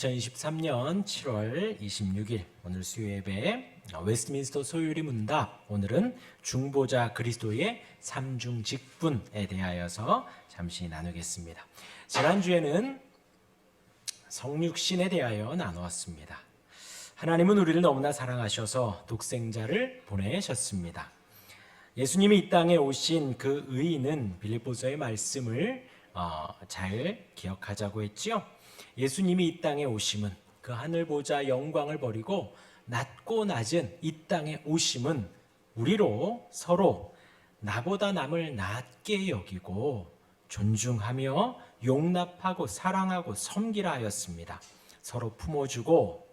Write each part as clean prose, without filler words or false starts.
2023년 7월 26일 오늘 수요예배 웨스트민스터 소요리 문답, 오늘은 중보자 그리스도의 삼중 직분에 대하여서 잠시 나누겠습니다. 지난주에는 성육신에 대하여 나누었습니다. 하나님은 우리를 너무나 사랑하셔서 독생자를 보내셨습니다. 예수님이 이 땅에 오신 그 의의는 빌립보서의 말씀을 잘 기억하자고 했지요. 예수님이 이 땅에 오심은, 그 하늘 보좌 영광을 버리고 낮고 낮은 이 땅에 오심은 우리로 서로 나보다 남을 낮게 여기고 존중하며 용납하고 사랑하고 섬기라 하였습니다. 서로 품어주고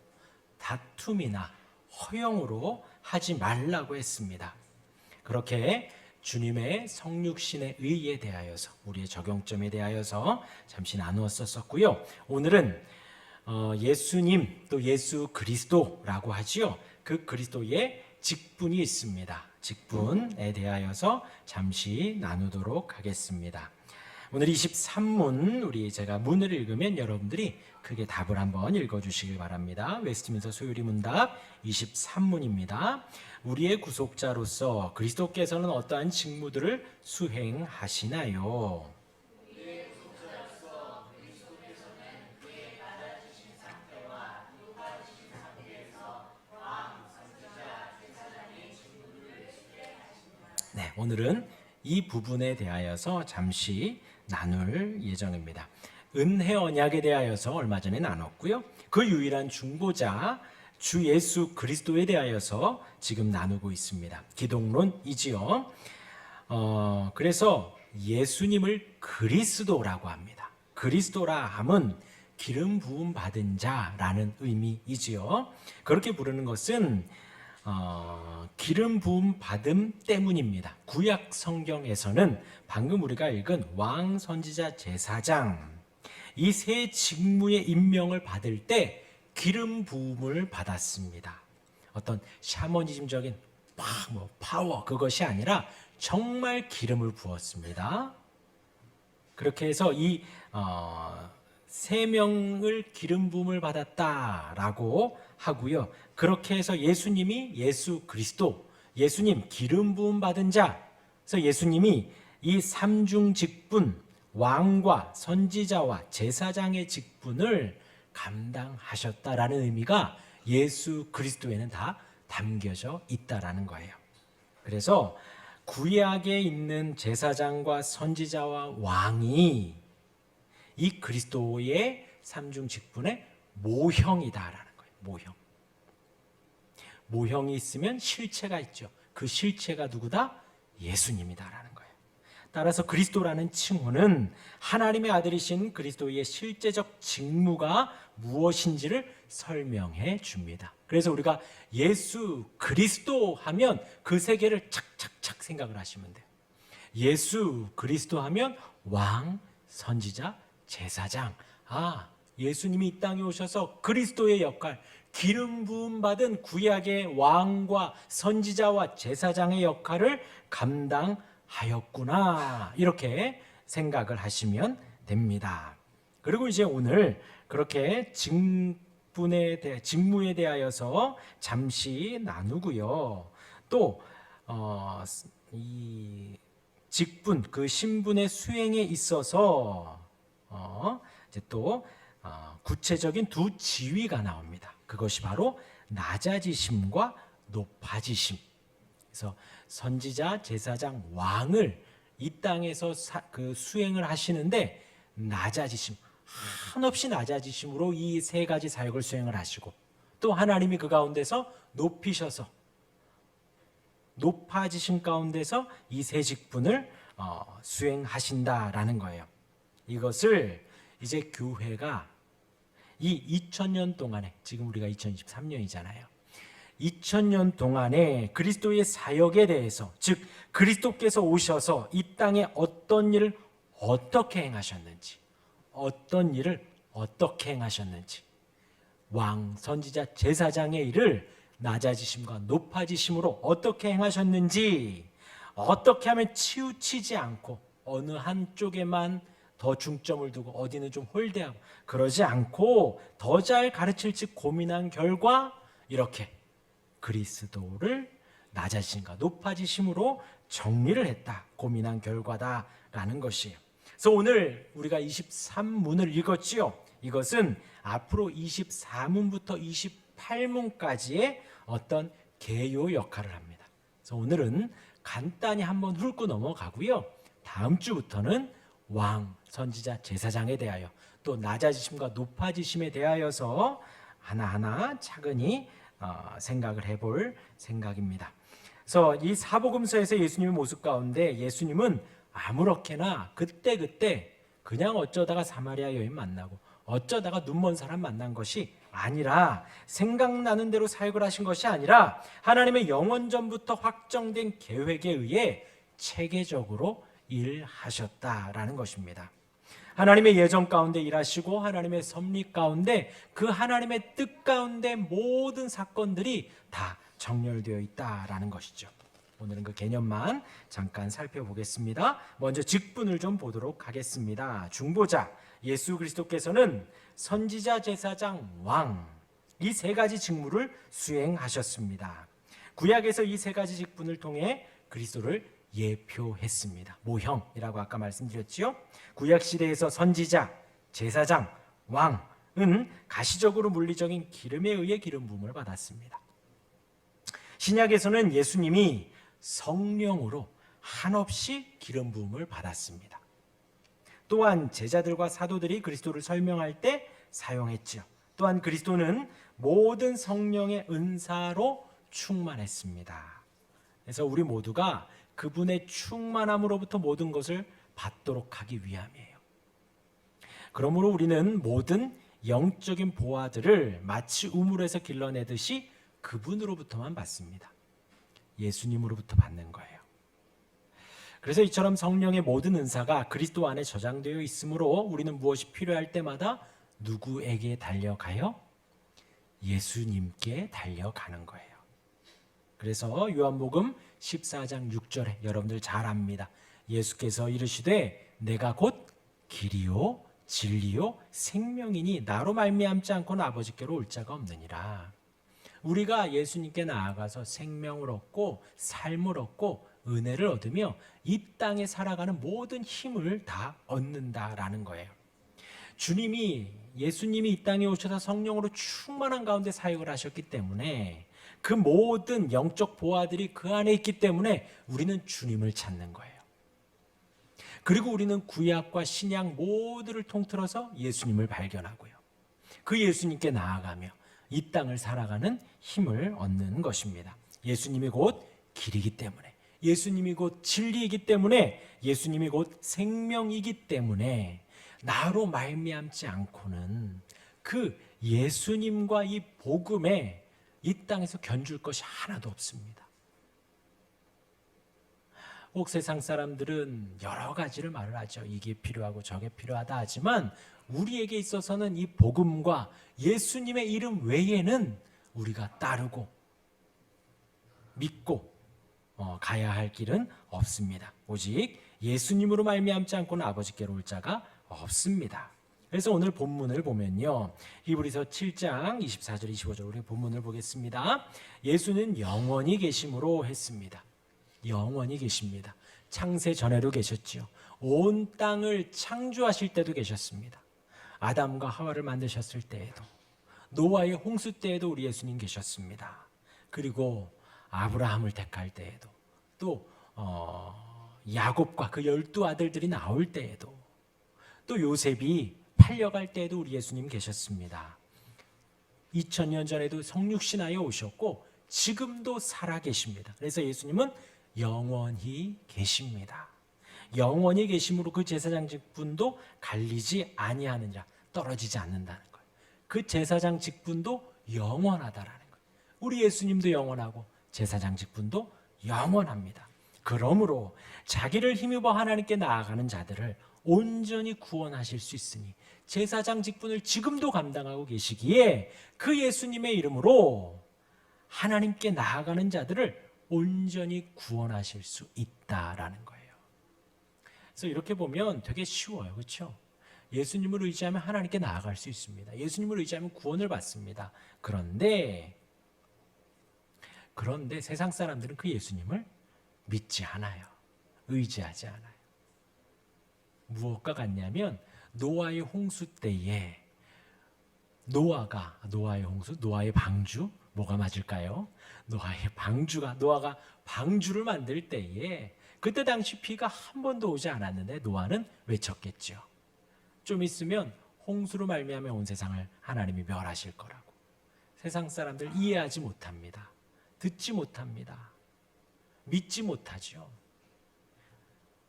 다툼이나 허영으로 하지 말라고 했습니다. 그렇게 주님의 성육신의 의의에 대하여서, 우리의 적용점에 대하여서 잠시 나누었었고요. 오늘은 예수님, 또 예수 그리스도라고 하지요. 그 그리스도의 직분이 있습니다. 직분에 대하여서 잠시 나누도록 하겠습니다. 오늘 23문, 제가 문을 읽으면 여러분들이 크게 답을 한번 읽어주시길 바랍니다. 웨스트민스터 소요리 문답 23문입니다. 우리의 구속자로서 그리스도께서는 어떠한 직무들을 수행하시나요? 네, 오늘은 이 부분에 대하여서 잠시 나눌 예정입니다. 은혜 언약에 대하여서 얼마 전에 나눴고요. 그 유일한 중보자 주 예수 그리스도에 대하여서 지금 나누고 있습니다. 기독론이지요. 그래서 예수님을 그리스도라고 합니다. 그리스도라 함은 기름 부음 받은 자라는 의미이지요. 그렇게 부르는 것은 기름 부음 받음 때문입니다. 구약 성경에서는 방금 우리가 읽은 왕, 선지자, 제사장, 이 세 직무의 임명을 받을 때 기름 부음을 받았습니다. 어떤 샤머니즘적인 파워, 그것이 아니라 정말 기름을 부었습니다. 그렇게 해서 이 세 명을 기름 부음을 받았다라고 하고요. 그렇게 해서 예수님이 예수 그리스도, 예수님 기름 부음 받은 자, 그래서 예수님이 이 삼중 직분, 왕과 선지자와 제사장의 직분을 감당하셨다라는 의미가 예수 그리스도에는 다 담겨져 있다라는 거예요. 그래서 구약에 있는 제사장과 선지자와 왕이 이 그리스도의 삼중 직분의 모형이다라는 거예요. 모형이 있으면 실체가 있죠. 그 실체가 누구다? 예수님이다라는 거예요. 따라서 그리스도라는 칭호는 하나님의 아들이신 그리스도의 실제적 직무가 무엇인지를 설명해 줍니다. 그래서 우리가 예수 그리스도 하면 그 세 개를 착착착 생각을 하시면 돼요. 예수 그리스도 하면 왕, 선지자, 제사장. 예수님이 이 땅에 오셔서 그리스도의 역할, 기름 부음 받은 구약의 왕과 선지자와 제사장의 역할을 감당하였구나, 이렇게 생각을 하시면 됩니다. 그리고 이제 오늘 그렇게 직무에 대하여서 잠시 나누고요. 또 이 직분, 그 신분의 수행에 있어서 이제 또 구체적인 두 지위가 나옵니다. 그것이 바로 낮아지심과 높아지심. 그래서 선지자, 제사장, 왕을 이 땅에서 수행을 하시는데 낮아지심, 한없이 낮아지심으로 이 세 가지 사역을 수행을 하시고, 또 하나님이 그 가운데서 높이셔서 높아지심 가운데서 이 세 직분을 수행하신다라는 거예요. 이것을 이제 교회가 이 2000년 동안에, 지금 우리가 2023년이잖아요. 2000년 동안에 그리스도의 사역에 대해서, 즉 그리스도께서 오셔서 이 땅에 어떤 일을 어떻게 행하셨는지, 왕, 선지자, 제사장의 일을 낮아지심과 높아지심으로 어떻게 행하셨는지, 어떻게 하면 치우치지 않고 어느 한쪽에만 더 중점을 두고 어디는 좀 홀대하고 그러지 않고 더 잘 가르칠지 고민한 결과 이렇게 그리스도를 나 자신과 높아지심으로 정리를 했다. 고민한 결과다라는 것이에요. 그래서 오늘 우리가 23문을 읽었지요. 이것은 앞으로 24문부터 28문까지의 어떤 개요 역할을 합니다. 그래서 오늘은 간단히 한번 훑고 넘어가고요. 다음 주부터는 왕, 선지자, 제사장에 대하여 또 낮아지심과 높아지심에 대하여서 하나하나 차근히 생각을 해볼 생각입니다. 그래서 이 사복음서에서 예수님의 모습 가운데 예수님은 아무렇게나 그때그때 그냥 어쩌다가 사마리아 여인 만나고 어쩌다가 눈먼 사람 만난 것이 아니라 생각나는 대로 사역을 하신 것이 아니라 하나님의 영원전부터 확정된 계획에 의해 체계적으로 일하셨다라는 것입니다. 하나님의 예정 가운데 일하시고 하나님의 섭리 가운데 그 하나님의 뜻 가운데 모든 사건들이 다 정렬되어 있다라는 것이죠. 오늘은 그 개념만 잠깐 살펴보겠습니다. 먼저 직분을 좀 보도록 하겠습니다. 중보자 예수 그리스도께서는 선지자, 제사장, 왕 이 세 가지 직무를 수행하셨습니다. 구약에서 이 세 가지 직분을 통해 그리스도를 예표했습니다. 모형이라고 아까 말씀드렸지요. 구약 시대에서 선지자, 제사장, 왕은 가시적으로 물리적인 기름에 의해 기름 부음을 받았습니다. 신약에서는 예수님이 성령으로 한없이 기름 부음을 받았습니다. 또한 제자들과 사도들이 그리스도를 설명할 때 사용했죠. 또한 그리스도는 모든 성령의 은사로 충만했습니다. 그래서 우리 모두가 그분의 충만함으로부터 모든 것을 받도록 하기 위함이에요. 그러므로 우리는 모든 영적인 보화들을 마치 우물에서 길러내듯이 그분으로부터만 받습니다. 예수님으로부터 받는 거예요. 그래서 이처럼 성령의 모든 은사가 그리스도 안에 저장되어 있으므로 우리는 무엇이 필요할 때마다 누구에게 달려가요? 예수님께 달려가는 거예요. 그래서 요한복음 14장 6절에 여러분들 잘 압니다. 예수께서 이르시되 내가 곧 길이요 진리요 생명이니 나로 말미암지 않고는 아버지께로 올 자가 없느니라. 우리가 예수님께 나아가서 생명을 얻고 삶을 얻고 은혜를 얻으며 이 땅에 살아가는 모든 힘을 다 얻는다라는 거예요. 예수님이 이 땅에 오셔서 성령으로 충만한 가운데 사역을 하셨기 때문에 그 모든 영적 보화들이 그 안에 있기 때문에 우리는 주님을 찾는 거예요. 그리고 우리는 구약과 신약 모두를 통틀어서 예수님을 발견하고요. 그 예수님께 나아가며 이 땅을 살아가는 힘을 얻는 것입니다. 예수님이 곧 길이기 때문에, 예수님이 곧 진리이기 때문에, 예수님이 곧 생명이기 때문에 나로 말미암지 않고는 그 예수님과 이 복음에 이 땅에서 견줄 것이 하나도 없습니다. 혹 세상 사람들은 여러 가지를 말을 하죠. 이게 필요하고 저게 필요하다 하지만 우리에게 있어서는 이 복음과 예수님의 이름 외에는 우리가 따르고 믿고 가야 할 길은 없습니다. 오직 예수님으로 말미암지 않고는 아버지께로 올 자가 없습니다. 그래서 오늘 본문을 보면요, 히브리서 7장 24절 25절 우리 본문을 보겠습니다. 예수는 영원히 계심으로 했습니다. 영원히 계십니다. 창세 전에도 계셨지요. 온 땅을 창조하실 때도 계셨습니다. 아담과 하와를 만드셨을 때에도, 노아의 홍수 때에도 우리 예수님 계셨습니다. 그리고 아브라함을 택할 때에도, 또 야곱과 그 12아들들이 나올 때에도, 또 요셉이 팔려갈 때에도 우리 예수님 계셨습니다. 2000년 전에도 성육신하에 오셨고 지금도 살아계십니다. 그래서 예수님은 영원히 계십니다. 영원히 계심으로 그 제사장 직분도 갈리지 아니하느니라, 떨어지지 않는다는 거예요. 그 제사장 직분도 영원하다라는 거예요. 우리 예수님도 영원하고 제사장 직분도 영원합니다. 그러므로 자기를 힘입어 하나님께 나아가는 자들을 온전히 구원하실 수 있으니 제사장 직분을 지금도 감당하고 계시기에 그 예수님의 이름으로 하나님께 나아가는 자들을 온전히 구원하실 수 있다라는 거예요. 그래서 이렇게 보면 되게 쉬워요. 그렇죠? 예수님을 의지하면 하나님께 나아갈 수 있습니다. 예수님을 의지하면 구원을 받습니다. 그런데 세상 사람들은 그 예수님을 믿지 않아요. 의지하지 않아요. 무엇과 같냐면 노아의 홍수 때에 노아의 방주, 뭐가 맞을까요? 노아가 방주를 만들 때에 그때 당시 비가 한 번도 오지 않았는데 노아는 외쳤겠죠. 좀 있으면 홍수로 말미암아 온 세상을 하나님이 멸하실 거라고. 세상 사람들 이해하지 못합니다. 듣지 못합니다. 믿지 못하죠.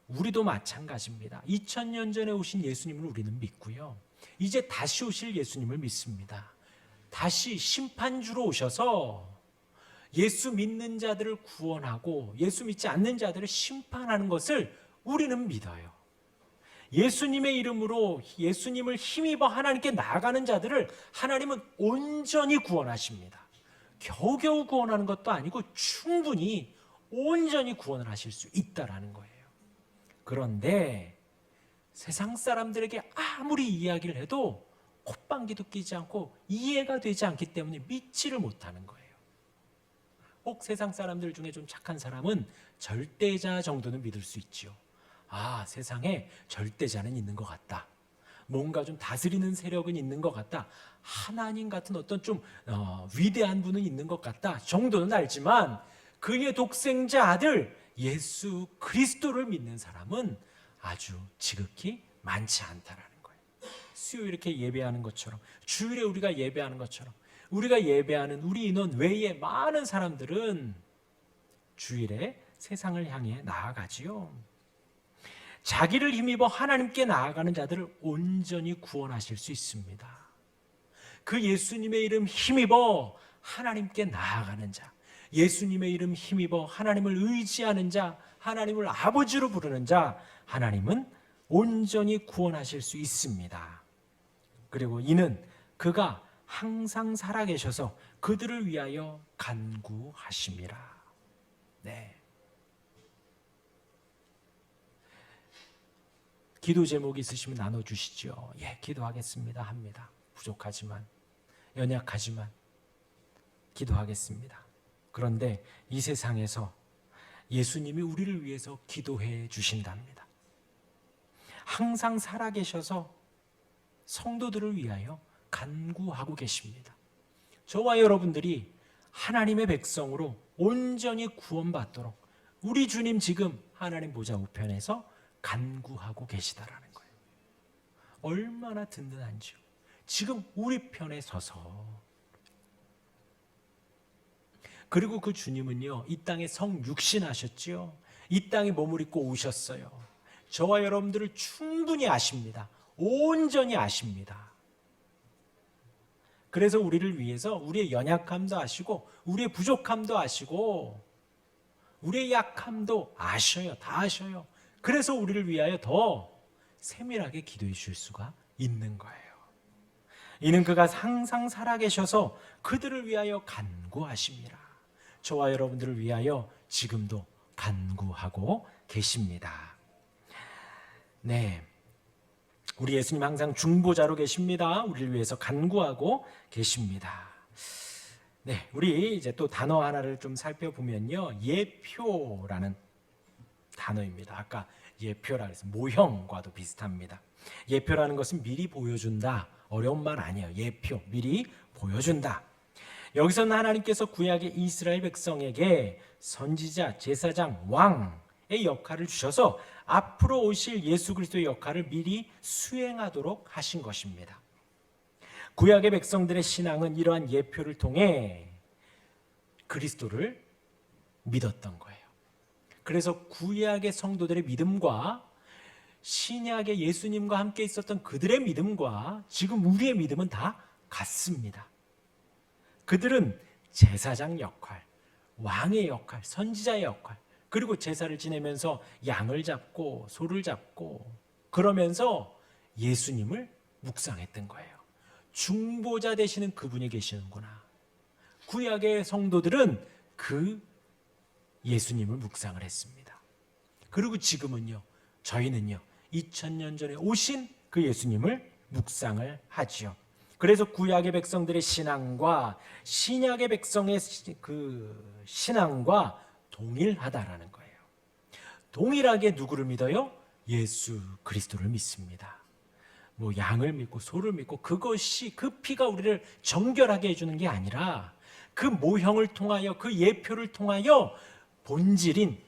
우리도 마찬가지입니다. 2000년 전에 오신 예수님을 우리는 믿고요. 이제 다시 오실 예수님을 믿습니다. 다시 심판주로 오셔서 예수 믿는 자들을 구원하고 예수 믿지 않는 자들을 심판하는 것을 우리는 믿어요. 예수님의 이름으로 예수님을 힘입어 하나님께 나아가는 자들을 하나님은 온전히 구원하십니다. 겨우겨우 구원하는 것도 아니고 충분히 온전히 구원을 하실 수 있다라는 거예요. 그런데 세상 사람들에게 아무리 이야기를 해도 콧방귀도 끼지 않고 이해가 되지 않기 때문에 믿지를 못하는 거예요. 혹 세상 사람들 중에 좀 착한 사람은 절대자 정도는 믿을 수 있죠. 아, 세상에 절대자는 있는 것 같다. 뭔가 좀 다스리는 세력은 있는 것 같다. 하나님 같은 어떤 좀 위대한 분은 있는 것 같다 정도는 알지만 그의 독생자 아들 예수 그리스도를 믿는 사람은 아주 지극히 많지 않다라는 거예요. 수요일 이렇게 예배하는 것처럼, 주일에 우리가 예배하는 것처럼, 우리가 예배하는 우리 인원 외에 많은 사람들은 주일에 세상을 향해 나아가지요. 자기를 힘입어 하나님께 나아가는 자들을 온전히 구원하실 수 있습니다. 그 예수님의 이름 힘입어 하나님께 나아가는 자, 예수님의 이름 힘입어 하나님을 의지하는 자, 하나님을 아버지로 부르는 자, 하나님은 온전히 구원하실 수 있습니다. 그리고 이는 그가 항상 살아계셔서 그들을 위하여 간구하심이라. 네. 기도 제목이 있으시면 나눠주시죠. 예, 기도하겠습니다 합니다. 부족하지만, 연약하지만 기도하겠습니다. 그런데 이 세상에서 예수님이 우리를 위해서 기도해 주신답니다. 항상 살아계셔서 성도들을 위하여 간구하고 계십니다. 저와 여러분들이 하나님의 백성으로 온전히 구원받도록 우리 주님 지금 하나님 보좌 우편에서 간구하고 계시다라는 거예요. 얼마나 든든한지요. 지금 우리 편에 서서. 그리고 그 주님은요, 이 땅에 성육신하셨지요. 이 땅에 몸을 입고 오셨어요. 저와 여러분들을 충분히 아십니다. 온전히 아십니다. 그래서 우리를 위해서 우리의 연약함도 아시고 우리의 부족함도 아시고 우리의 약함도 아셔요. 다 아셔요. 그래서 우리를 위하여 더 세밀하게 기도해 주실 수가 있는 거예요. 이는 그가 항상 살아계셔서 그들을 위하여 간구하십니다. 저와 여러분들을 위하여 지금도 간구하고 계십니다. 네, 우리 예수님 항상 중보자로 계십니다. 우리를 위해서 간구하고 계십니다. 네, 우리 이제 또 단어 하나를 좀 살펴보면요, 예표라는 단어입니다. 아까 예표라 해서 모형과도 비슷합니다. 예표라는 것은 미리 보여준다. 어려운 말 아니에요. 예표, 미리 보여준다. 여기서는 하나님께서 구약의 이스라엘 백성에게 선지자, 제사장, 왕의 역할을 주셔서 앞으로 오실 예수 그리스도의 역할을 미리 수행하도록 하신 것입니다. 구약의 백성들의 신앙은 이러한 예표를 통해 그리스도를 믿었던 거예요. 그래서 구약의 성도들의 믿음과 신약의 예수님과 함께 있었던 그들의 믿음과 지금 우리의 믿음은 다 같습니다. 그들은 제사장 역할, 왕의 역할, 선지자의 역할, 그리고 제사를 지내면서 양을 잡고 소를 잡고 그러면서 예수님을 묵상했던 거예요. 중보자 되시는 그분이 계시는구나. 구약의 성도들은 그 예수님을 묵상을 했습니다. 그리고 지금은요, 저희는요 2000년 전에 오신 그 예수님을 묵상을 하지요. 그래서 구약의 백성들의 신앙과 신약의 백성의 그 신앙과 동일하다라는 거예요. 동일하게 누구를 믿어요? 예수 그리스도를 믿습니다. 뭐 양을 믿고 소를 믿고 그것이 그 피가 우리를 정결하게 해주는 게 아니라 그 모형을 통하여 그 예표를 통하여 본질인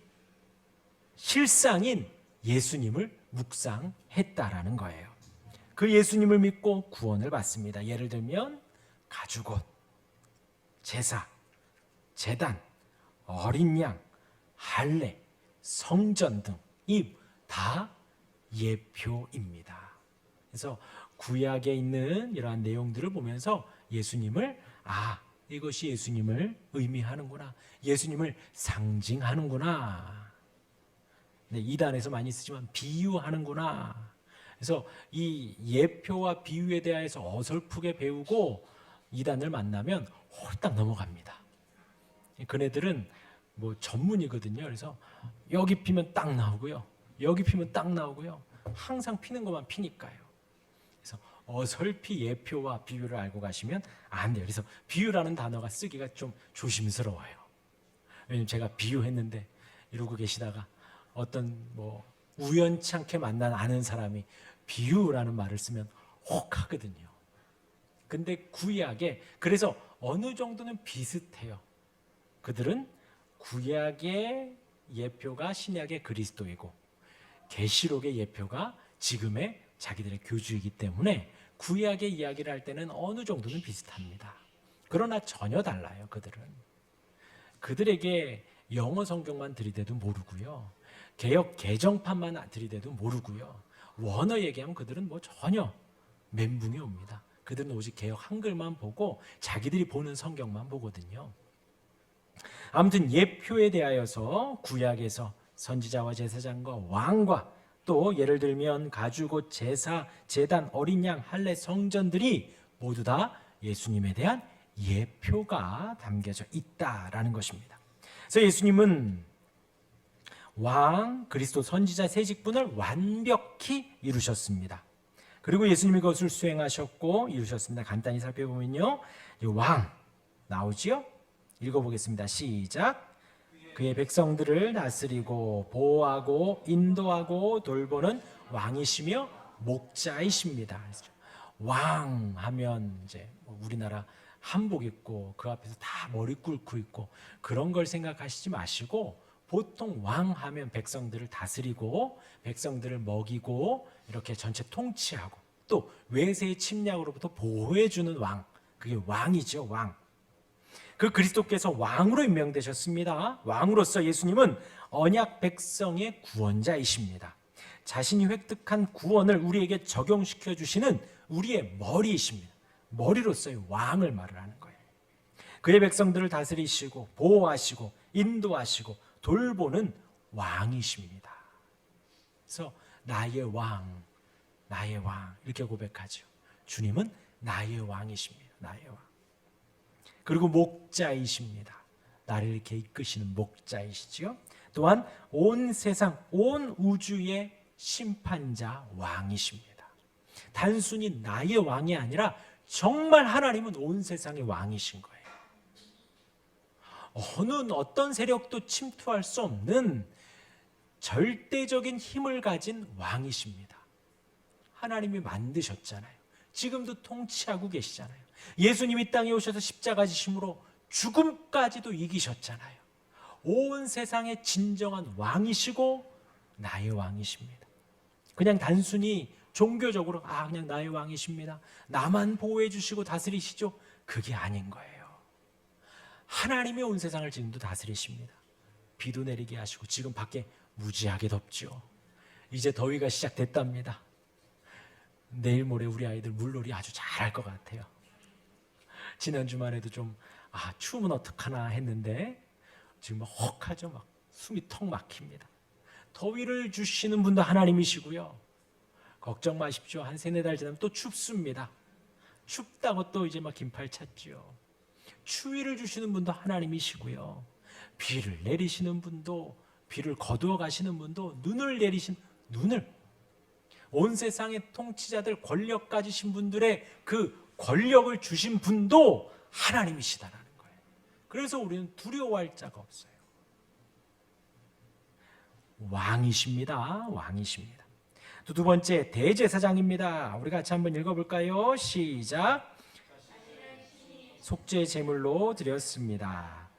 실상인 예수님을 묵상했다라는 거예요. 그 예수님을 믿고 구원을 받습니다. 예를 들면 가죽옷, 제사, 제단, 어린 양, 할례, 성전 등이 다 예표입니다. 그래서 구약에 있는 이러한 내용들을 보면서 예수님을 이것이 예수님을 의미하는구나, 예수님을 상징하는구나. 네, 이단에서 많이 쓰지만 비유하는구나. 그래서 이 예표와 비유에 대해서 어설프게 배우고 이단을 만나면 홀딱 넘어갑니다. 그네들은 뭐 전문이거든요. 그래서 여기 피면 딱 나오고요, 여기 피면 딱 나오고요, 항상 피는 것만 피니까요. 그래서 어설피 예표와 비유를 알고 가시면 안 돼요. 그래서 비유라는 단어가 쓰기가 좀 조심스러워요. 왜냐면 제가 비유했는데 이러고 계시다가 어떤 뭐 우연찮게 만난 아는 사람이 비유라는 말을 쓰면 혹하거든요. 근데 구약에 그래서 어느 정도는 비슷해요. 그들은 구약의 예표가 신약의 그리스도이고 계시록의 예표가 지금의 자기들의 교주이기 때문에 구약의 이야기를 할 때는 어느 정도는 비슷합니다. 그러나 전혀 달라요. 그들에게 영어 성경만 들이대도 모르고요, 개역 개정판만 들이대도 모르고요, 원어 얘기하면 그들은 뭐 전혀 멘붕이 옵니다. 그들은 오직 개역 한글만 보고 자기들이 보는 성경만 보거든요. 아무튼 예표에 대하여서 구약에서 선지자와 제사장과 왕과 또 예를 들면 가죽옷, 제사, 제단, 어린 양, 할례, 성전들이 모두 다 예수님에 대한 예표가 담겨져 있다라는 것입니다. 그래서 예수님은 왕, 그리스도, 선지자 세 직분을 완벽히 이루셨습니다. 그리고 예수님이 그것을 수행하셨고 이루셨습니다. 간단히 살펴보면요, 왕 나오지요? 읽어보겠습니다. 시작. 그의 백성들을 다스리고 보호하고 인도하고 돌보는 왕이시며 목자이십니다. 왕 하면 이제 우리나라 한복 입고 그 앞에서 다 머리 꿇고 있고 그런 걸 생각하시지 마시고, 보통 왕 하면 백성들을 다스리고 백성들을 먹이고 이렇게 전체 통치하고 또 외세의 침략으로부터 보호해주는 왕, 그게 왕이죠. 왕. 그 그리스도께서 왕으로 임명되셨습니다. 왕으로서 예수님은 언약 백성의 구원자이십니다. 자신이 획득한 구원을 우리에게 적용시켜 주시는 우리의 머리이십니다. 머리로서의 왕을 말을 하는 거예요. 그의 백성들을 다스리시고 보호하시고 인도하시고 돌보는 왕이십니다. 그래서 나의 왕, 나의 왕 이렇게 고백하죠. 주님은 나의 왕이십니다. 나의 왕. 그리고 목자이십니다. 나를 이렇게 이끄시는 목자이시죠. 또한 온 세상, 온 우주의 심판자 왕이십니다. 단순히 나의 왕이 아니라 정말 하나님은 온 세상의 왕이신 거예요. 어떤 세력도 침투할 수 없는 절대적인 힘을 가진 왕이십니다. 하나님이 만드셨잖아요. 지금도 통치하고 계시잖아요. 예수님이 땅에 오셔서 십자가 지심으로 죽음까지도 이기셨잖아요. 온 세상의 진정한 왕이시고 나의 왕이십니다. 그냥 단순히 종교적으로 그냥 나의 왕이십니다, 나만 보호해 주시고 다스리시죠, 그게 아닌 거예요. 하나님이 온 세상을 지금도 다스리십니다. 비도 내리게 하시고 지금 밖에 무지하게 덥죠. 이제 더위가 시작됐답니다. 내일 모레 우리 아이들 물놀이 아주 잘할 것 같아요. 지난 주말에도 좀 추우면 어떡하나 했는데 지금 막 혹하죠. 막 숨이 턱 막힙니다. 더위를 주시는 분도 하나님이시고요, 걱정 마십시오. 한 3-4달 지나면 또 춥습니다. 춥다고 또 이제 막 긴팔 찾지요. 추위를 주시는 분도 하나님이시고요, 비를 내리시는 분도, 비를 거두어 가시는 분도, 눈을 내리신 눈을, 온 세상의 통치자들, 권력 가지신 분들의 그 권력을 주신 분도 하나님이시다라는 거예요. 그래서 우리는 두려워할 자가 없어요. 왕이십니다. 왕이십니다. 또 두 번째, 대제사장입니다. 우리 같이 한번 읽어볼까요? 시작. 속죄 제물로 드렸습니다.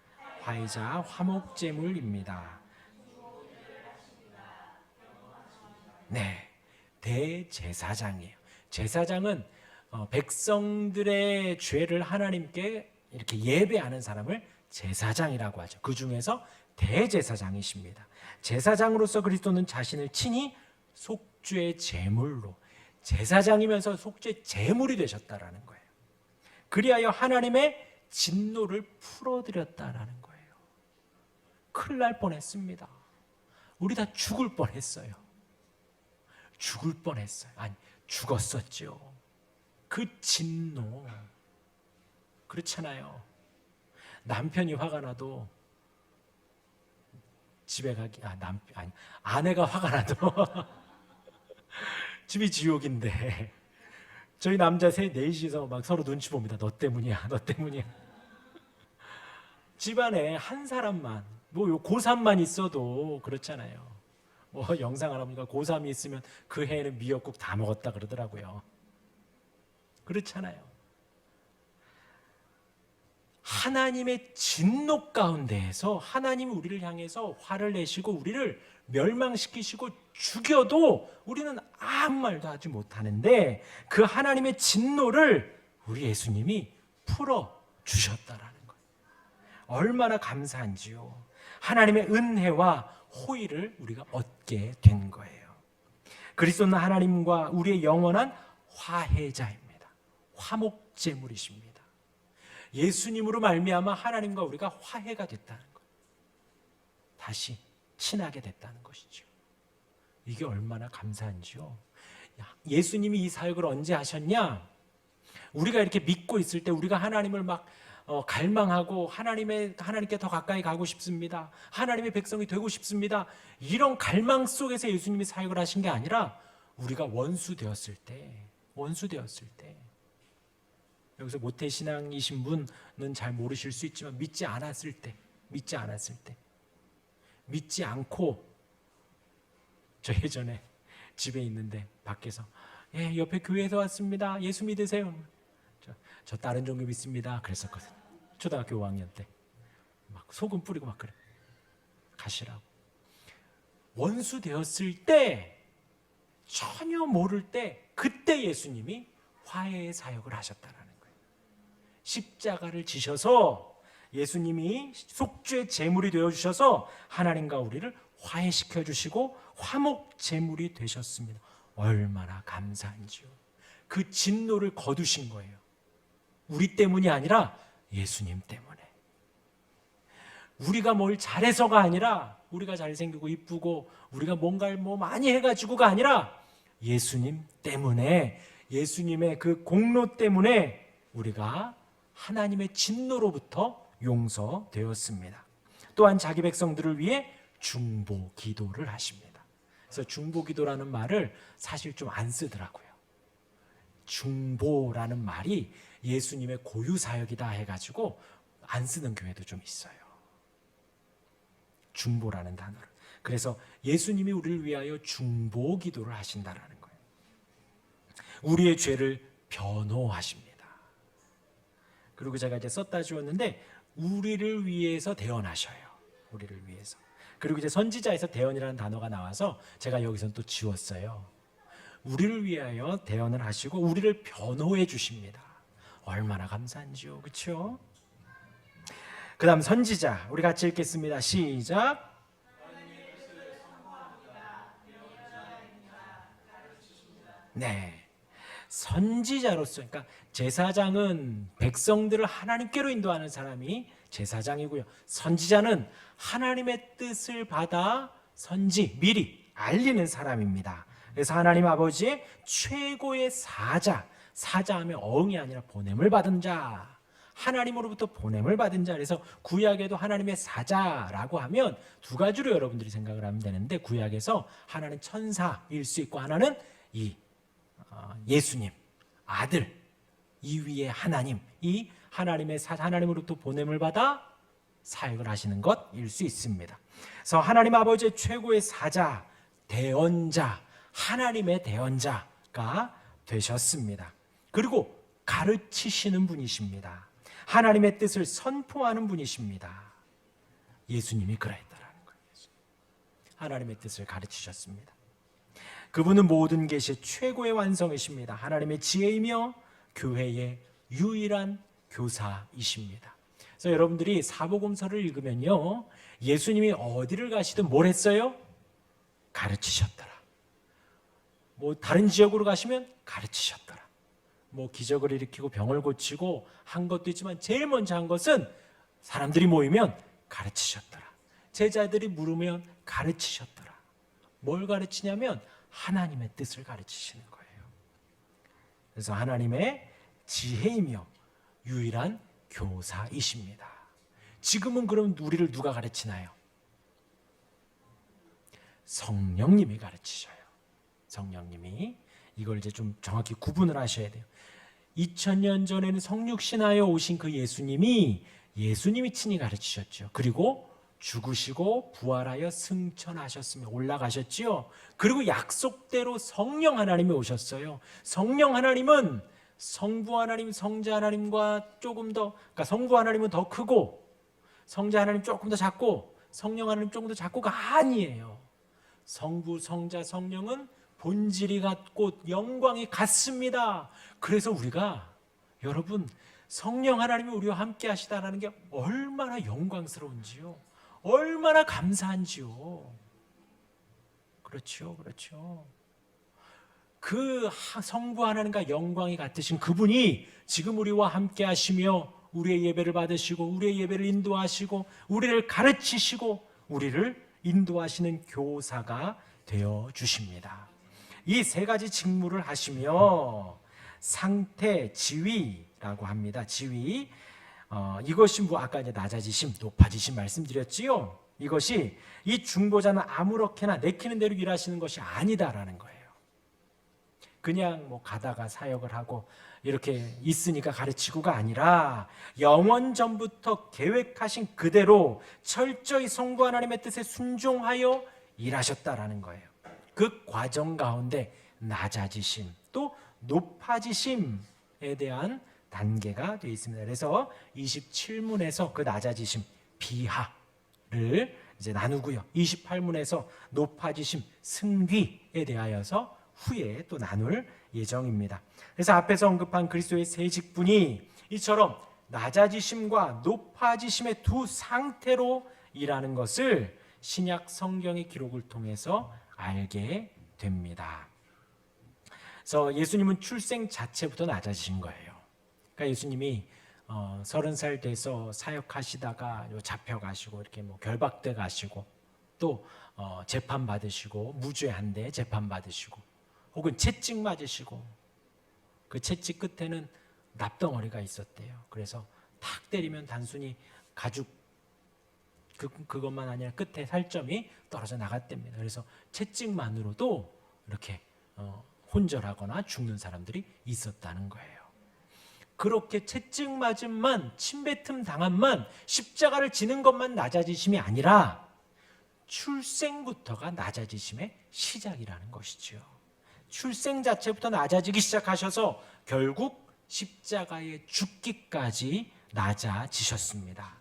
화이자 화목 제물입니다. 네, 대제사장이에요. 제사장은 백성들의 죄를 하나님께 이렇게 예배하는 사람을 제사장이라고 하죠. 그 중에서 대제사장이십니다. 제사장으로서 그리스도는 자신을 친히 속죄 제물로, 제사장이면서 속죄 제물이 되셨다라는 거예요. 그리하여 하나님의 진노를 풀어드렸다라는 거예요. 큰일 날 뻔했습니다. 우리 다 죽을 뻔했어요. 죽을 뻔했어요. 아니, 죽었었죠. 그 진노. 그렇잖아요. 남편이 화가 나도 집에 가기, 아내가 화가 나도 집이 지옥인데, 저희 남자 넷이서 막 서로 눈치 봅니다. 너 때문이야, 너 때문이야. 집안에 한 사람만, 뭐 고3만 있어도 그렇잖아요. 뭐 영상 할아버지가 고3이 있으면 그 해에는 미역국 다 먹었다 그러더라고요. 그렇잖아요. 하나님의 진노 가운데에서 하나님이 우리를 향해서 화를 내시고 우리를 멸망시키시고 죽여도 우리는 아무 말도 하지 못하는데, 그 하나님의 진노를 우리 예수님이 풀어주셨다라는 거예요. 얼마나 감사한지요. 하나님의 은혜와 호의를 우리가 얻게 된 거예요. 그리스도는 하나님과 우리의 영원한 화해자입니다. 화목제물이십니다. 예수님으로 말미암아 하나님과 우리가 화해가 됐다는 거예요. 다시 친하게 됐다는 것이죠. 이게 얼마나 감사한지요. 예수님이 이 사역을 언제 하셨냐? 우리가 이렇게 믿고 있을 때, 우리가 하나님을 막 갈망하고 하나님께 더 가까이 가고 싶습니다, 하나님의 백성이 되고 싶습니다, 이런 갈망 속에서 예수님이 사역을 하신 게 아니라 우리가 원수 되었을 때, 여기서 모태신앙이신 분은 잘 모르실 수 있지만 믿지 않았을 때, 믿지 않고, 저 예전에 집에 있는데 밖에서 옆에 교회에서 왔습니다, 예수 믿으세요. 저 다른 종교 믿습니다 그랬었거든요. 초등학교 5학년 때 막 소금 뿌리고 막 그래, 가시라고. 원수 되었을 때, 전혀 모를 때, 그때 예수님이 화해의 사역을 하셨다라는 거예요. 십자가를 지셔서 예수님이 속죄 제물이 되어주셔서 하나님과 우리를 화해시켜 주시고 화목 제물이 되셨습니다. 얼마나 감사한지요. 그 진노를 거두신 거예요. 우리 때문이 아니라 예수님 때문에. 우리가 뭘 잘해서가 아니라, 우리가 잘생기고 이쁘고 우리가 뭔가를 많이 해가지고가 아니라 예수님 때문에, 예수님의 그 공로 때문에 우리가 하나님의 진노로부터 용서되었습니다. 또한 자기 백성들을 위해 중보 기도를 하십니다. 그래서 중보 기도라는 말을 사실 좀 안 쓰더라고요. 중보라는 말이 예수님의 고유 사역이다 해가지고 안 쓰는 교회도 좀 있어요. 중보라는 단어를. 그래서 예수님이 우리를 위하여 중보 기도를 하신다라는 거예요. 우리의 죄를 변호하십니다. 그리고 제가 이제 썼다 주었는데, 우리를 위해서 대언하셔요. 우리를 위해서. 그리고 이제 선지자에서 대언이라는 단어가 나와서 제가 여기서는 또 지웠어요. 우리를 위하여 대언을 하시고 우리를 변호해 주십니다. 얼마나 감사한지요. 그렇죠? 그 다음 선지자, 우리 같이 읽겠습니다. 시작. 네, 선지자로서, 그러니까 제사장은 백성들을 하나님께로 인도하는 사람이 제사장이고요, 선지자는 하나님의 뜻을 받아 미리 알리는 사람입니다. 그래서 하나님 아버지의 최고의 사자하면 어흥이 아니라 보냄을 받은 자, 하나님으로부터 보냄을 받은 자. 그래서 구약에도 하나님의 사자라고 하면 두 가지로 여러분들이 생각을 하면 되는데, 구약에서 하나는 천사일 수 있고 하나는 이 예수님 아들, 이 위에 하나님, 이 하나님의 사자, 하나님으로부터 보냄을 받아 사역을 하시는 것일 수 있습니다. 그래서 하나님 아버지의 최고의 사자, 대언자, 하나님의 대언자가 되셨습니다. 그리고 가르치시는 분이십니다. 하나님의 뜻을 선포하는 분이십니다. 예수님이 그러했다라는 거예요. 하나님의 뜻을 가르치셨습니다. 그분은 모든 계시의 최고의 완성이십니다. 하나님의 지혜이며 교회의 유일한 교사이십니다. 그래서 여러분들이 사복음서를 읽으면요, 예수님이 어디를 가시든 뭘 했어요? 가르치셨더라. 뭐 다른 지역으로 가시면 가르치셨더라. 뭐 기적을 일으키고 병을 고치고 한 것도 있지만 제일 먼저 한 것은 사람들이 모이면 가르치셨더라. 제자들이 물으면 가르치셨더라. 뭘 가르치냐면 하나님의 뜻을 가르치시는 거예요. 그래서 하나님의 지혜이며 유일한 교사이십니다. 지금은 그럼 우리를 누가 가르치나요? 성령님이 가르치셔요. 성령님이. 이걸 이제 좀 정확히 구분을 하셔야 돼요. 2000년 전에는 성육신하여 오신 그 예수님이 친히 가르치셨죠. 그리고 죽으시고 부활하여 승천하셨으며 올라가셨지요. 그리고 약속대로 성령 하나님이 오셨어요. 성령 하나님은 성부 하나님, 성자 하나님과 조금 더, 그러니까 성부 하나님은 더 크고 성자 하나님 조금 더 작고 성령 하나님 조금 더 작고가 아니에요. 성부, 성자, 성령은 본질이 같고 영광이 같습니다. 그래서 우리가, 여러분, 성령 하나님이 우리와 함께 하시다라는 게 얼마나 영광스러운지요, 얼마나 감사한지요. 그렇죠, 그렇죠. 그 성부 하나님과 영광이 같으신 그분이 지금 우리와 함께 하시며 우리의 예배를 받으시고 우리의 예배를 인도하시고 우리를 가르치시고 우리를 인도하시는 교사가 되어 주십니다. 이 세 가지 직무를 하시며 상태, 지위라고 합니다. 지위, 이것이 뭐 아까 이제 낮아지심, 높아지심 말씀드렸지요. 이것이 이 중보자는 아무렇게나 내키는 대로 일하시는 것이 아니다라는 거예요. 그냥 뭐 가다가 사역을 하고 이렇게 있으니까 가르치고가 아니라 영원 전부터 계획하신 그대로 철저히 성부 하나님의 뜻에 순종하여 일하셨다라는 거예요. 그 과정 가운데 낮아지심 또 높아지심에 대한 단계가 되어 있습니다. 그래서 27문에서 그 낮아지심 비하를 이제 나누고요. 28문에서 높아지심 승귀에 대하여서 후에 또 나눌 예정입니다. 그래서 앞에서 언급한 그리스도의 세 직분이 이처럼 낮아지심과 높아지심의 두 상태로 일하는 것을 신약 성경의 기록을 통해서 알게 됩니다. 그래서 예수님은 출생 자체부터 낮아지신 거예요. 그러니까 예수님이 30살 돼서 사역하시다가 잡혀가시고 이렇게 뭐 결박돼 가시고 또 재판 받으시고 무죄한데 재판 받으시고 혹은 채찍 맞으시고 그 채찍 끝에는 납덩어리가 있었대요. 그래서 탁 때리면 단순히 가죽 그것만 아니라 끝에 살점이 떨어져 나갔답니다. 그래서 채찍만으로도 이렇게 혼절하거나 죽는 사람들이 있었다는 거예요. 그렇게 채찍 맞음만, 침뱉음 당함만, 십자가를 지는 것만 낮아지심이 아니라 출생부터가 낮아지심의 시작이라는 것이죠. 출생 자체부터 낮아지기 시작하셔서 결국 십자가에 죽기까지 낮아지셨습니다.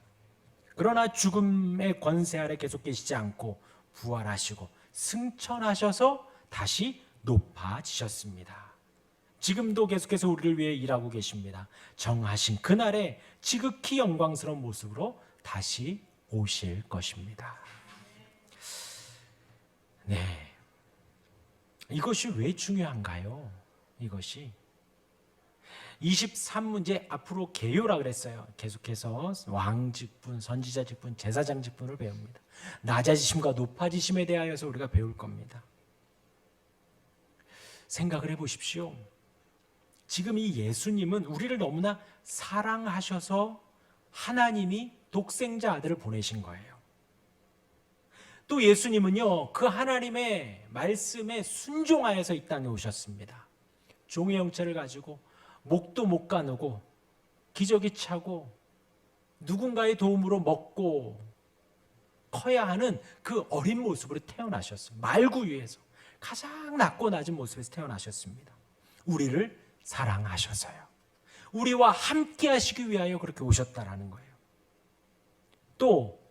그러나 죽음의 권세 아래 계속 계시지 않고 부활하시고 승천하셔서 다시 높아지셨습니다. 지금도 계속해서 우리를 위해 일하고 계십니다. 정하신 그날에 지극히 영광스러운 모습으로 다시 오실 것입니다. 네, 이것이 왜 중요한가요? 이것이 23문제 앞으로 계요라 그랬어요. 계속해서 왕직분, 선지자직분, 제사장직분을 배웁니다. 낮아지심과 높아지심에 대하여서 우리가 배울 겁니다. 생각을 해보십시오. 지금 이 예수님은 우리를 너무나 사랑하셔서 하나님이 독생자 아들을 보내신 거예요. 또 예수님은요, 그 하나님의 말씀에 순종하여서 이 땅에 오셨습니다. 종의 형체를 가지고 목도 못 가누고 기저귀 차고 누군가의 도움으로 먹고 커야 하는 그 어린 모습으로 태어나셨어요. 말구 위에서 가장 낮고 낮은 모습에서 태어나셨습니다. 우리를 사랑하셔서요. 우리와 함께 하시기 위하여 그렇게 오셨다라는 거예요. 또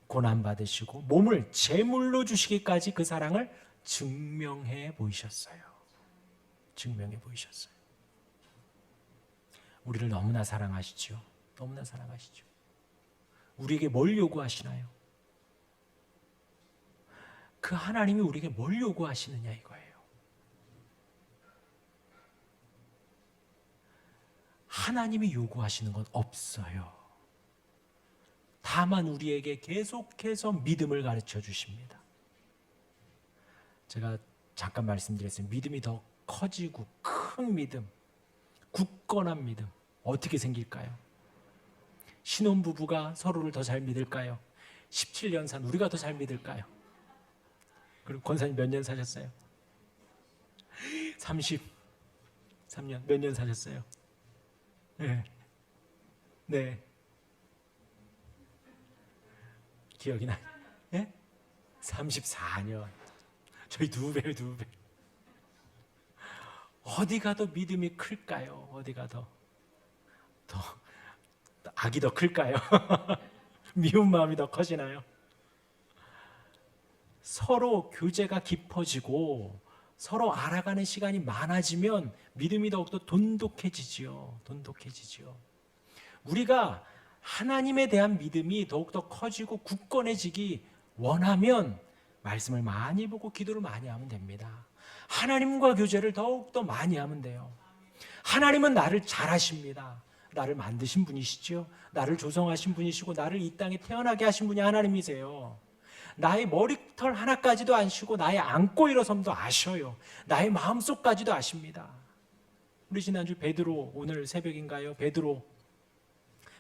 고난받으시고 몸을 제물로 주시기까지 그 사랑을 증명해 보이셨어요. 증명해 보이셨어요. 우리를 너무나 사랑하시죠. 너무나 사랑하시죠. 우리에게 뭘 요구하시나요? 그 하나님이 우리에게 뭘 요구하시느냐 이거예요. 하나님이 요구하시는 건 없어요. 다만 우리에게 계속해서 믿음을 가르쳐 주십니다. 제가 잠깐 말씀드렸어요. 믿음이 더 커지고 큰 믿음, 굳건한 믿음 어떻게 생길까요? 신혼부부가 서로를 더 잘 믿을까요? 17년 산 우리가 더 잘 믿을까요? 그리고 권사님 몇 년 사셨어요? 33년. 몇 년 사셨어요? 네. 기억이 나요? 네? 34년. 저희 2배요, 2배. 어디가 더 믿음이 클까요? 어디가 더 악이 더 클까요? 미운 마음이 더 커지나요? 서로 교제가 깊어지고 서로 알아가는 시간이 많아지면 믿음이 더욱더 돈독해지지요. 돈독해지지요. 우리가 하나님에 대한 믿음이 더욱더 커지고 굳건해지기 원하면 말씀을 많이 보고 기도를 많이 하면 됩니다. 하나님과 교제를 더욱더 많이 하면 돼요. 하나님은 나를 잘 아십니다. 나를 만드신 분이시죠. 나를 조성하신 분이시고 나를 이 땅에 태어나게 하신 분이 하나님이세요. 나의 머리털 하나까지도 아시고 나의 안고 일어섬도 아셔요. 나의 마음속까지도 아십니다. 우리 지난주 베드로, 오늘 새벽인가요?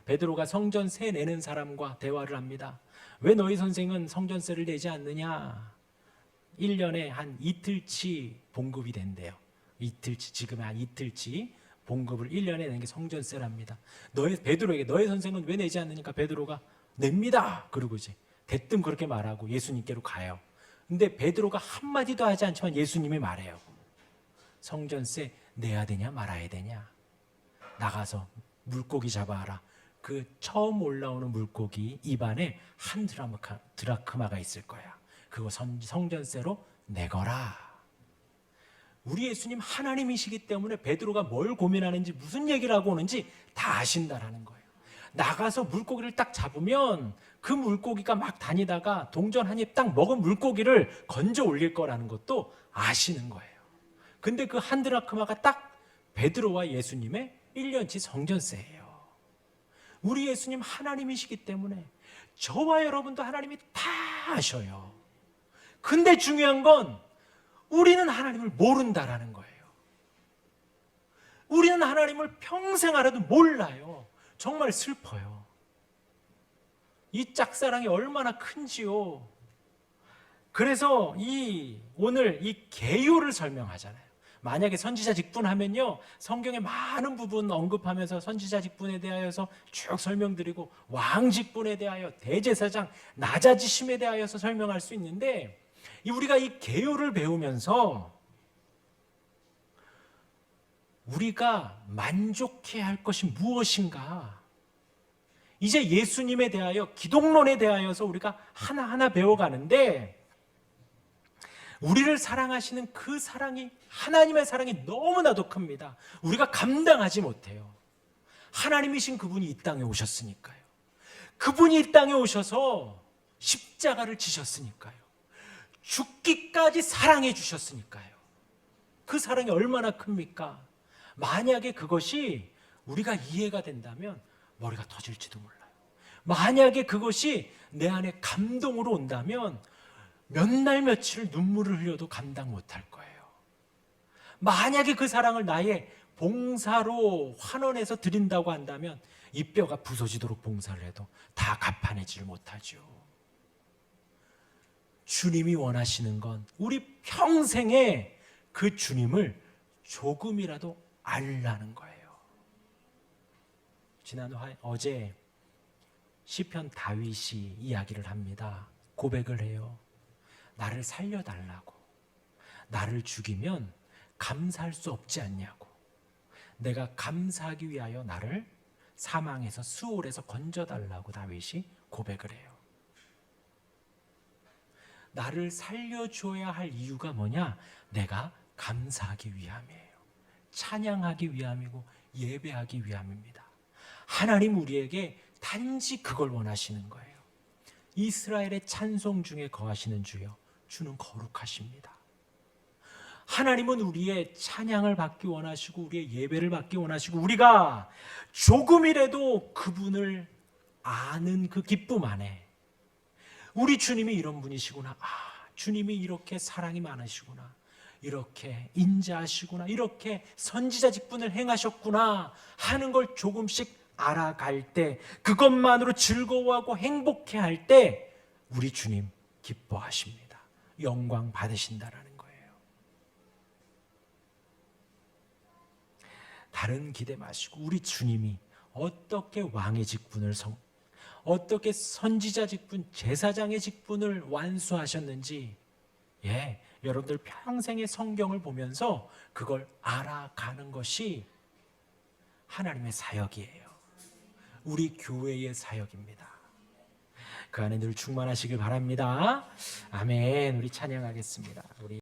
베드로가 성전세 내는 사람과 대화를 합니다. 왜 너희 선생은 성전세를 내지 않느냐? 1년에 한 이틀치 봉급이 된대요. 이틀치, 지금 한 이틀치 봉급을 1년에 내는 게 성전세랍니다. 베드로에게 너희 선생은 왜 내지 않느니까 베드로가 냅니다. 그러고 이제 대뜸 그렇게 말하고 예수님께로 가요. 근데 베드로가 한마디도 하지 않지만 예수님이 말해요. 성전세 내야 되냐 말아야 되냐? 나가서 물고기 잡아와라. 그 처음 올라오는 물고기 입안에 한 드라크마가 있을 거야. 그거 성전세로 내거라. 우리 예수님 하나님이시기 때문에 베드로가 뭘 고민하는지 무슨 얘기를 하고 오는지 다 아신다라는 거예요. 나가서 물고기를 딱 잡으면 그 물고기가 막 다니다가 동전 한 입 딱 먹은 물고기를 건져 올릴 거라는 것도 아시는 거예요. 근데 그 한 드라크마가 딱 베드로와 예수님의 1년치 성전세예요. 우리 예수님 하나님이시기 때문에 저와 여러분도 하나님이 다 아셔요. 근데 중요한 건 우리는 하나님을 모른다라는 거예요. 우리는 하나님을 평생 알아도 몰라요. 정말 슬퍼요. 이 짝사랑이 얼마나 큰지요. 그래서 오늘 이 계율을 설명하잖아요. 만약에 선지자 직분하면요, 성경의 많은 부분 언급하면서 선지자 직분에 대하여서 쭉 설명드리고 왕 직분에 대하여 대제사장 낮아지심에 대하여서 설명할 수 있는데, 우리가 이 계율을 배우면서 우리가 만족해야 할 것이 무엇인가, 이제 예수님에 대하여 기독론에 대하여서 우리가 하나하나 배워가는데, 우리를 사랑하시는 그 사랑이, 하나님의 사랑이 너무나도 큽니다. 우리가 감당하지 못해요. 하나님이신 그분이 이 땅에 오셨으니까요. 그분이 이 땅에 오셔서 십자가를 지셨으니까요. 죽기까지 사랑해 주셨으니까요. 그 사랑이 얼마나 큽니까? 만약에 그것이 우리가 이해가 된다면 머리가 터질지도 몰라요. 만약에 그것이 내 안에 감동으로 온다면 몇 날 며칠 눈물을 흘려도 감당 못할 거예요. 만약에 그 사랑을 나의 봉사로 환원해서 드린다고 한다면 이 뼈가 부서지도록 봉사를 해도 다 갚아내지를 못하죠. 주님이 원하시는 건 우리 평생에 그 주님을 조금이라도 알라는 거예요. 어제 시편 다윗이 이야기를 합니다. 고백을 해요. 나를 살려달라고. 나를 죽이면 감사할 수 없지 않냐고. 내가 감사하기 위하여 나를 사망에서 수월에서 건져달라고 다윗이 고백을 해요. 나를 살려줘야 할 이유가 뭐냐? 내가 감사하기 위함이에요. 찬양하기 위함이고 예배하기 위함입니다. 하나님 우리에게 단지 그걸 원하시는 거예요. 이스라엘의 찬송 중에 거하시는 주여, 주는 거룩하십니다. 하나님은 우리의 찬양을 받기 원하시고 우리의 예배를 받기 원하시고 우리가 조금이라도 그분을 아는 그 기쁨 안에 우리 주님이 이런 분이시구나, 주님이 이렇게 사랑이 많으시구나, 이렇게 인자하시구나, 이렇게 선지자 직분을 행하셨구나 하는 걸 조금씩 알아갈 때, 그것만으로 즐거워하고 행복해할 때 우리 주님 기뻐하십니다. 영광 받으신다라는 거예요. 다른 기대 마시고 우리 주님이 어떻게 왕의 직분을 어떻게 선지자 직분, 제사장의 직분을 완수하셨는지, 여러분들 평생의 성경을 보면서 그걸 알아가는 것이 하나님의 사역이에요. 우리 교회의 사역입니다. 그 안에 늘 충만하시길 바랍니다. 아멘. 우리 찬양하겠습니다. 우리